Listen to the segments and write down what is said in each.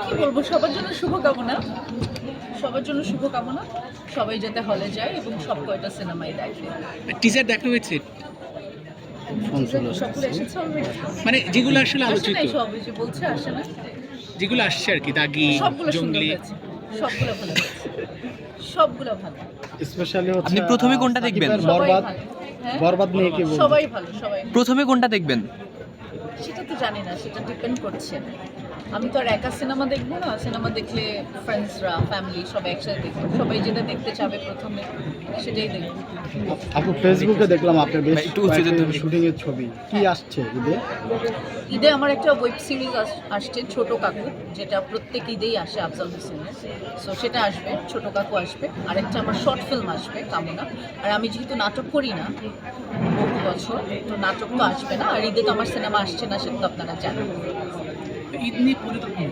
কি বলবো, সবার জন্য শুভকামনা, সবার জন্য শুভকামনা। সবাই যাতে হলে যায় এবং সব কয়টা সিনেমাই দেখে। টিজার দেখা হয়েছে, সবগুলো এসেছে অলরেডি, মানে যেগুলো আসলে আসে আলোচিত, নাই সব, এই যে বলছে আসে না, যেগুলো আসছে আর কি, দাগি, সবগুলো সুন্দর জঙ্গলি। হয়েছে, সবগুলো ভালো হয়েছে, সবগুলো ভালো। স্পেশালি হচ্ছে আপনি প্রথমে কোনটা দেখবেন? সাকিবের সবাই বরবাদ, ভালো। হ্যাঁ, বরবাদ নিয়ে কি বলবেন? সবাই ভালো, সবাই ভালো। প্রথমে কোনটা দেখবেন? সেটা তো জানি না, সেটা ডিপেন্ড করছে। আমি তো আর একা সিনেমা দেখবো না, সিনেমা দেখলে ফ্রেন্ডসরা, ফ্যামিলি সবাই একসাথে দেখবো, সবাই যেটা দেখতে চাবে প্রথমে সেটাই দেখবো। আপু ফেসবুকে দেখলাম আপনার বেশ একটু উঁচু যেতে হবে। শুটিং এর ছবি কি আসছে ঈদে? ঈদে আমার একটা ওয়েব সিরিজ আসছে ছোট কাকু, যেটা প্রত্যেক ঈদেই আসে আফজাল হোসেনের। সো সেটা আসবে, ছোট কাকু আসবে। আরেকটা আমার শর্ট ফিল্ম আসবে কামনা। আর আমি যেহেতু নাটক করি না বহু বছর, তো নাটক তো আসবে না। আর ঈদে তো আমার সিনেমা আসছে না, সেটা তো আপনারা জানেন। ঈদ নিয়ে পরিকল্পনা,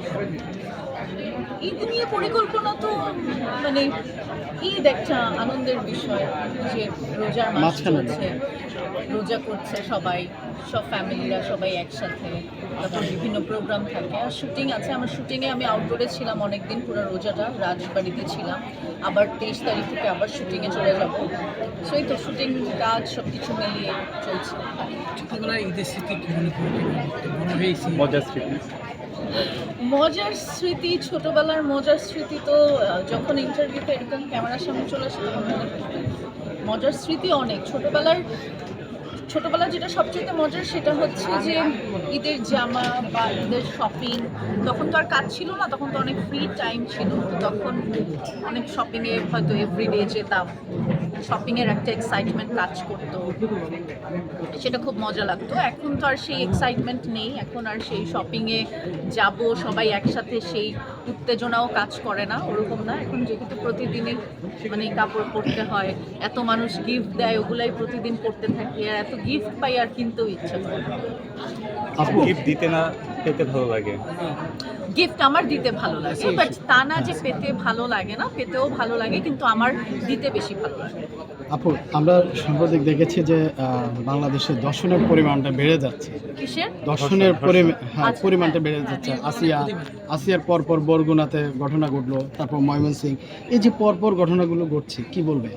ঈদ নিয়ে পরিকল্পনা তো মানে ঈদ একটা আনন্দের বিষয়, যে রোজার মাস মাঝখানে। চলছে, রোজা করছে সবাই, সব ফ্যামিলিরা সবাই একসাথে, তারপর বিভিন্ন প্রোগ্রাম থাকে। আর শুটিং আছে, আমার শুটিংয়ে আমি আউটডোরে ছিলাম অনেকদিন, পুরো রোজাটা রাজবাড়িতে ছিলাম। আবার 23 তারিখ থেকে আবার শুটিংয়ে চলে যাবো। সেই তো শুটিং কাজ সব কিছু মিলিয়ে চলছে। ছোটবেলায় ঈদের স্মৃতি কি মনে হয়েছে? মজার স্মৃতি। মজার স্মৃতি, ছোটবেলার মজার স্মৃতি তো যখন ইন্টারভিউতে এরকম ক্যামেরার সামনে চলে আসে তখন মনে পড়ে। মজার স্মৃতি অনেক। ছোটবেলার যেটা সবচেয়ে মজার সেটা হচ্ছে যে ঈদের জামা বা ঈদের শপিং। তখন তো আর কাজ ছিল না, তখন তো অনেক ফ্রি টাইম ছিল, তো তখন অনেক শপিংয়ে হয়তো এভরিডে যেতাম। শপিংয়ের একটা এক্সাইটমেন্ট কাজ করতো, সেটা খুব মজা লাগতো। এখন তো আর সেই এক্সাইটমেন্ট নেই, এখন আর সেই শপিংয়ে যাব সবাই একসাথে সেই উত্তেজনাও কাজ করে না, ওরকম না। এখন যেহেতু প্রতিদিনই মানে কাপড় পরতে হয়, এত মানুষ গিফট দেয়, ওগুলাই প্রতিদিন পরতে থাকি, আর এত গিফট পাই আর কিনতেও ইচ্ছা করে না। আপু গিফট দিতে না পেতে ভালো লাগে। গিফট আমার দিতে ভালো লাগে, বাট তা না যে পেতে ভালো লাগে না, পেতেও ভালো লাগে, কিন্তু আমার দিতে বেশি ভালো লাগে। আপু আমরা সাম্প্রতিক দেখেছি যে বাংলাদেশে দর্শনের পরিমাণটা বেড়ে যাচ্ছে, কিসের? দর্শনের আচ্ছা, পরিমাণটা হ্যাঁ, বেড়ে হ্যাঁ। যাচ্ছে। আসিয়ার পরপর বরগুনাতে ঘটনা ঘটলো, তারপর ময়মনসিং, এই যে পরপর ঘটনাগুলো ঘটছে কি বলবে?